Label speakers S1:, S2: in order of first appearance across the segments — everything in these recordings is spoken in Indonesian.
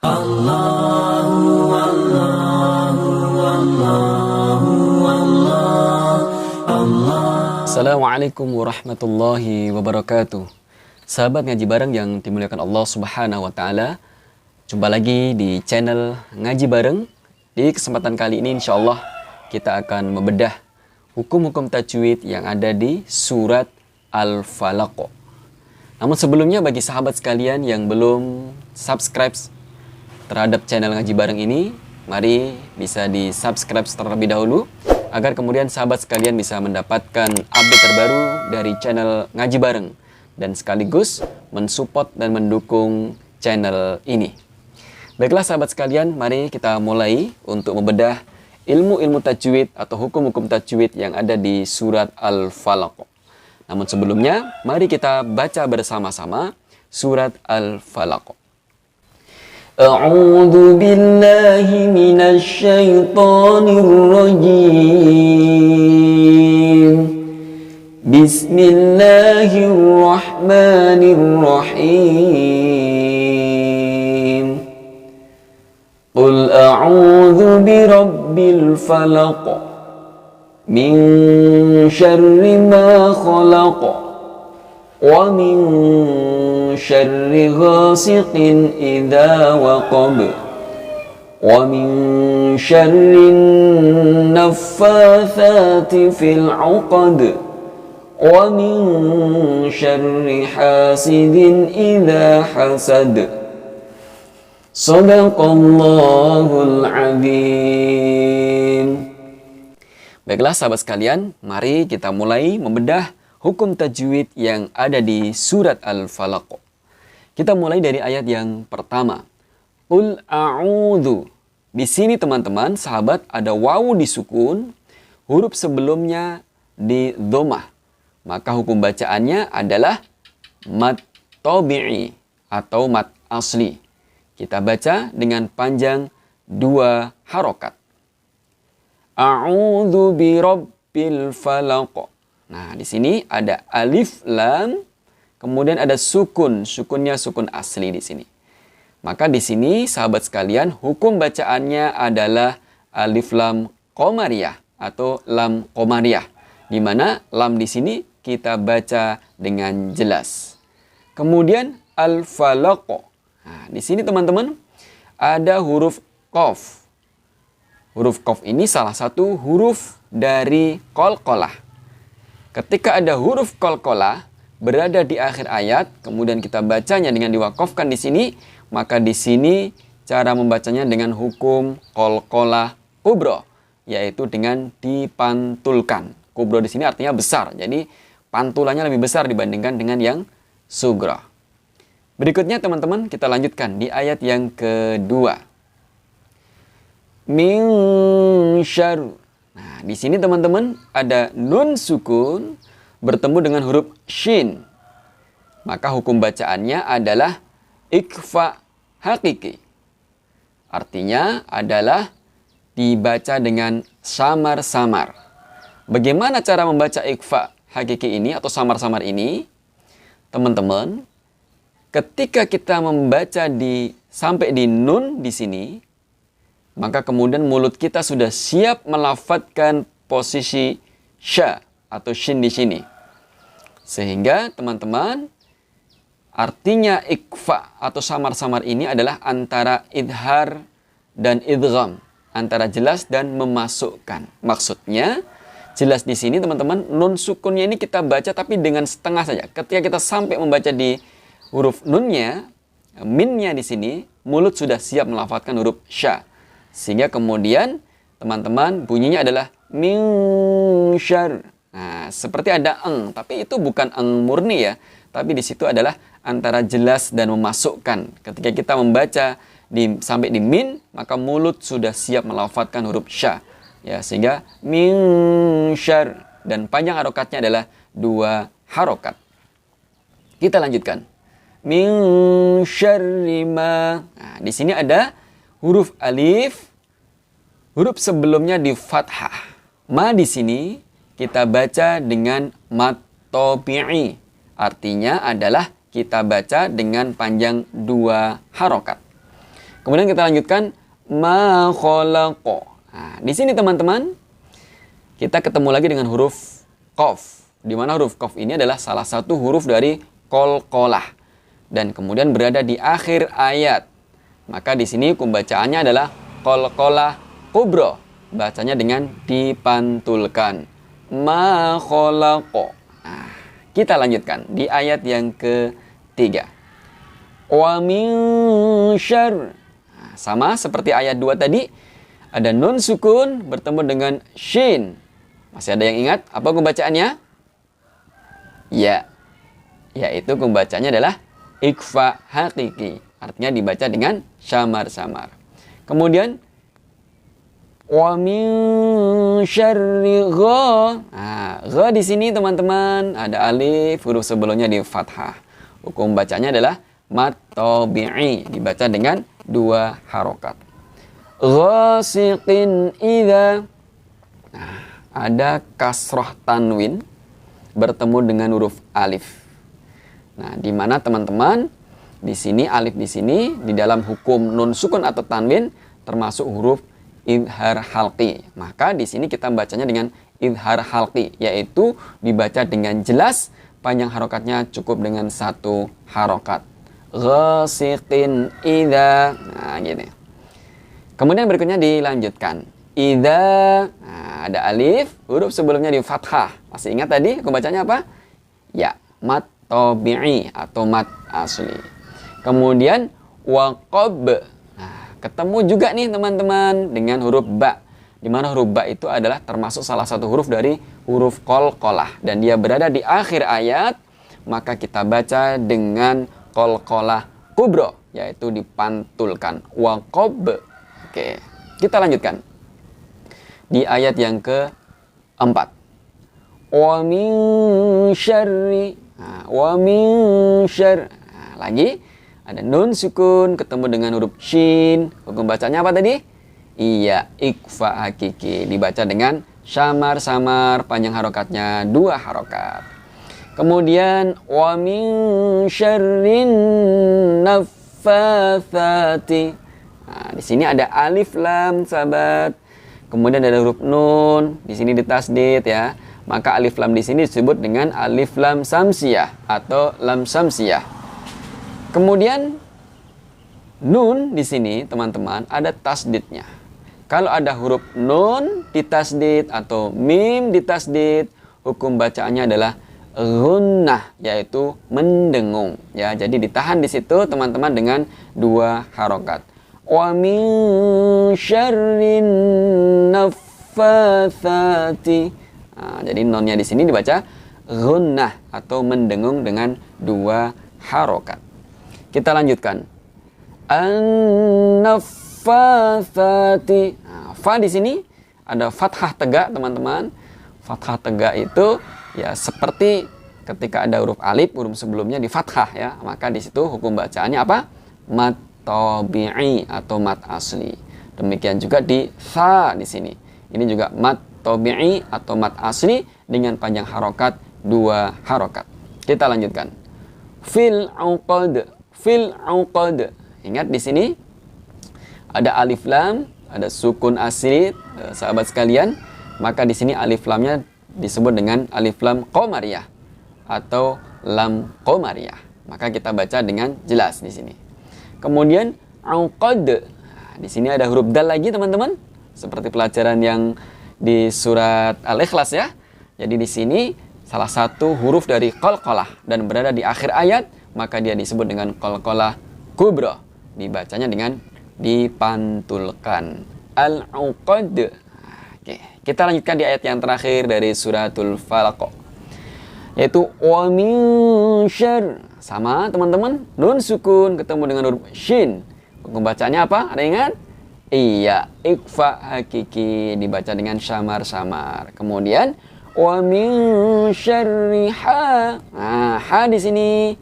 S1: Assalamualaikum warahmatullahi wabarakatuh. Sahabat ngaji bareng yang dimuliakan Allah Subhanahu wa taala. Jumpa lagi di channel Ngaji Bareng. Di kesempatan kali ini insyaallah kita akan membedah hukum-hukum tajwid yang ada di surat Al-Falaq. Namun sebelumnya bagi sahabat sekalian yang belum subscribe terhadap channel Ngaji Bareng ini, mari bisa di-subscribe terlebih dahulu agar kemudian sahabat sekalian bisa mendapatkan update terbaru dari channel Ngaji Bareng dan sekaligus mensupport dan mendukung channel ini. Baiklah sahabat sekalian, mari kita mulai untuk membedah ilmu-ilmu tajwid atau hukum-hukum tajwid yang ada di surat Al-Falaq. Namun sebelumnya, mari kita baca bersama-sama surat Al-Falaq. A'udzu billahi minasy syaithanir rajim. Bismillahirrahmanirrahim. Qul a'udzu birabbil falaq min syarri ma khalaq wa min syarri ghasiqin idza waqab wa min syarri naffatsati fil 'uqad wa min syarri hasidin idza hasad. Shadaqallahul azim. Baiklah sahabat sekalian, mari kita mulai membedah hukum tajwid yang ada di surat Al-Falaq. Kita mulai dari ayat yang pertama. Qul a'udzu. Di sini teman-teman, sahabat, ada wawu disukun, huruf sebelumnya di dhammah. Maka hukum bacaannya adalah mad tabi'i atau mad asli. Kita baca dengan panjang 2 harokat. A'udzu birabbil falaq. Nah, di sini ada alif lam, kemudian ada sukun, sukunnya sukun asli di sini. Maka di sini sahabat sekalian, hukum bacaannya adalah alif lam qamariyah atau lam qamariyah, di mana lam di sini kita baca dengan jelas. Kemudian al-falaq. Nah, di sini teman-teman ada huruf qaf. Huruf qaf ini salah satu huruf dari qalqalah. Ketika ada huruf qalqalah berada di akhir ayat, kemudian kita bacanya dengan diwakafkan di sini, maka di sini cara membacanya dengan hukum qalqalah kubra, yaitu dengan dipantulkan. Kubra di sini artinya besar, jadi pantulannya lebih besar dibandingkan dengan yang sugra. Berikutnya teman-teman kita lanjutkan di ayat yang kedua. Min syarr. Nah, di sini teman-teman ada nun sukun bertemu dengan huruf shin. Maka hukum bacaannya adalah ikhfa hakiki. Artinya adalah dibaca dengan samar-samar. Bagaimana cara membaca ikhfa hakiki ini atau samar-samar ini? Teman-teman, ketika kita membaca sampai di nun di sini, maka kemudian mulut kita sudah siap melafadzkan posisi sya atau shin di sini. Sehingga teman-teman, artinya ikhfa atau samar-samar ini adalah antara idhar dan idgham, antara jelas dan memasukkan. Maksudnya, jelas di sini teman-teman, nun sukunnya ini kita baca tapi dengan setengah saja. Ketika kita sampai membaca di huruf nunnya, minnya di sini, mulut sudah siap melafadzkan huruf sya. Sehingga kemudian teman-teman bunyinya adalah min syarr. Nah, seperti ada eng, tapi itu bukan eng murni ya. Tapi di situ adalah antara jelas dan memasukkan. Ketika kita membaca sampai di min, maka mulut sudah siap melafadzkan huruf sya. Ya, sehingga min syarr, dan panjang harokatnya adalah 2 harokat. Kita lanjutkan. Min syarri ma. Nah, di sini ada huruf alif, huruf sebelumnya di fathah. Ma di sini kita baca dengan mad tabi'i. Artinya adalah kita baca dengan panjang 2 harokat. Kemudian kita lanjutkan ma khalaqa. Nah, di sini teman-teman kita ketemu lagi dengan huruf qaf. Di mana huruf qaf ini adalah salah satu huruf dari qalqalah dan kemudian berada di akhir ayat. Maka di sini hukum bacaannya adalah qalqalah kubra. Bacanya dengan dipantulkan. Ma khalaqa. Nah, kita lanjutkan di ayat yang ketiga. Wa min syarr. Nah, sama seperti ayat 2 tadi, ada nun sukun bertemu dengan shin. Masih ada yang ingat apa pembacaannya? Ya, yaitu pembacanya adalah ikhfa hakiki. Artinya dibaca dengan samar-samar. Kemudian wa min syarri gha. Nah, gha di sini teman-teman ada alif, huruf sebelumnya di fathah. Hukum bacanya adalah mat tabi'i, dibaca dengan 2 harokat. Ghasiqin idza. Nah, ada kasroh tanwin bertemu dengan huruf alif. Nah, di mana teman-teman di sini alif di sini di dalam hukum nun sukun atau tanwin termasuk huruf idhar halqi. Maka di sini kita bacanya dengan idhar halqi, yaitu dibaca dengan jelas, panjang harokatnya cukup dengan 1 harokat. Ghasiqin idza. Nah, gini. Kemudian berikutnya dilanjutkan. Idza. Nah, ada alif, huruf sebelumnya di fathah. Masih ingat tadi aku bacanya apa? Ya, mat tabi'i atau mat asli. Kemudian waqab. Nah, ketemu juga nih teman-teman dengan huruf ba. Di mana huruf ba itu adalah termasuk salah satu huruf dari huruf qalqalah dan dia berada di akhir ayat, maka kita baca dengan qalqalah kubra, yaitu dipantulkan. Waqab. Oke, kita lanjutkan. Di ayat yang keempat. Wa min syarri. Nah, wa min syarri. Nah, lagi ada nun sukun ketemu dengan huruf shin. Hukum bacanya apa tadi? Iya, ikhfa hakiki. Dibaca dengan samar-samar, panjang harokatnya 2 harokat. Kemudian wa min syarrin naffatsati. Nah, di sini ada alif lam, sahabat. Kemudian ada huruf nun, di sini ditasdid ya. Maka alif lam di sini disebut dengan alif lam samsiyah atau lam samsiyah. Kemudian nun di sini teman-teman ada tasdidnya. Kalau ada huruf nun ditasdid atau mim ditasdid, hukum bacaannya adalah gunnah, yaitu mendengung ya. Jadi ditahan di situ teman-teman dengan 2 harokat. Wa min syarrin naffatsati. Nah, jadi nonnya di sini dibaca gunnah atau mendengung dengan 2 harokat. Kita lanjutkan. An-naffatsati. Nah, fa di sini ada fathah tegak teman-teman. Fathah tegak itu ya seperti ketika ada huruf alif, huruf sebelumnya di fathah ya. Maka di situ hukum bacaannya apa? Mat tabi'i atau mat asli. Demikian juga di tha di sini. Ini juga mat tabi'i atau mat asli dengan panjang harokat 2 harokat. Kita lanjutkan. Fil uqad. Fil uqad. Ingat di sini ada alif lam, ada sukun asli, sahabat sekalian. Maka di sini alif lamnya disebut dengan alif lam qamariyah atau lam qamariyah. Maka kita baca dengan jelas di sini. Kemudian uqad. Nah, di sini ada huruf dal lagi teman-teman, seperti pelajaran yang di surat Al-Ikhlas ya. Jadi di sini salah satu huruf dari qalqalah dan berada di akhir ayat, maka dia disebut dengan qalqalah kubra. Dibacanya dengan dipantulkan. Al-uqad. Oke, kita lanjutkan di ayat yang terakhir dari suratul Falaq, yaitu wa min syarr. Sama teman-teman, nun sukun ketemu dengan huruf shin. Pembacaannya apa? Ada ingat? Iya, ikhfa hakiki, dibaca dengan samar-samar. Kemudian wa min syarri ha. Nah, ha di sini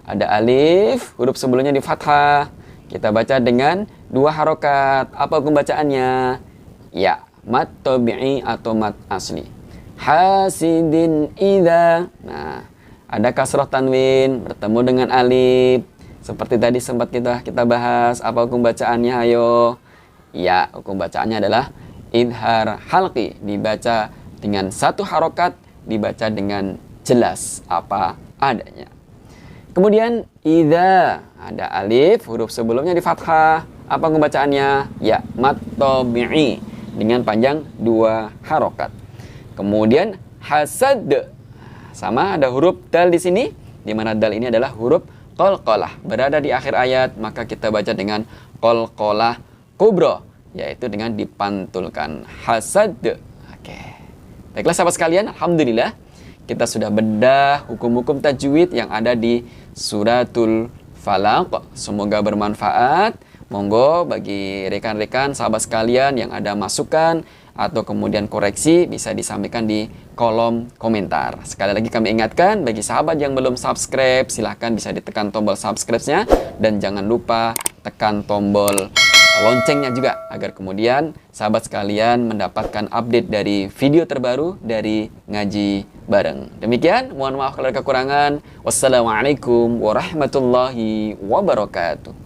S1: ada alif, huruf sebelumnya di fathah. Kita baca dengan 2 harokat. Apa pembacaannya? Ya, mat tabi'i atau mat asli. Hasidin idza. Nah, ada kasroh tanwin bertemu dengan alif. Seperti tadi sempat kita bahas, apa hukum bacaannya? Ayo. Ya, hukum bacaannya adalah idhar halqi, dibaca dengan satu harokat, dibaca dengan jelas apa adanya. Kemudian idza, ada alif, huruf sebelumnya di fathah. Apa hukum bacaannya? Ya, mat tabi'i, dengan panjang 2 harokat. Kemudian hasad, sama ada huruf dal di sini, di mana dal ini adalah huruf qalqalah, berada di akhir ayat, maka kita baca dengan qalqalah kubra, yaitu dengan dipantulkan. Hasad. Oke. Baiklah sahabat sekalian, alhamdulillah kita sudah bedah hukum-hukum tajwid yang ada di Suratul Falaq. Semoga bermanfaat. Monggo bagi rekan-rekan sahabat sekalian yang ada masukan atau kemudian koreksi bisa disampaikan di kolom komentar. Sekali lagi kami ingatkan, bagi sahabat yang belum subscribe, silahkan bisa ditekan tombol subscribe-nya dan jangan lupa tekan tombol loncengnya juga agar kemudian sahabat sekalian mendapatkan update dari video terbaru dari Ngaji Bareng. Demikian, mohon maaf kalau ada kekurangan. Wassalamualaikum warahmatullahi wabarakatuh.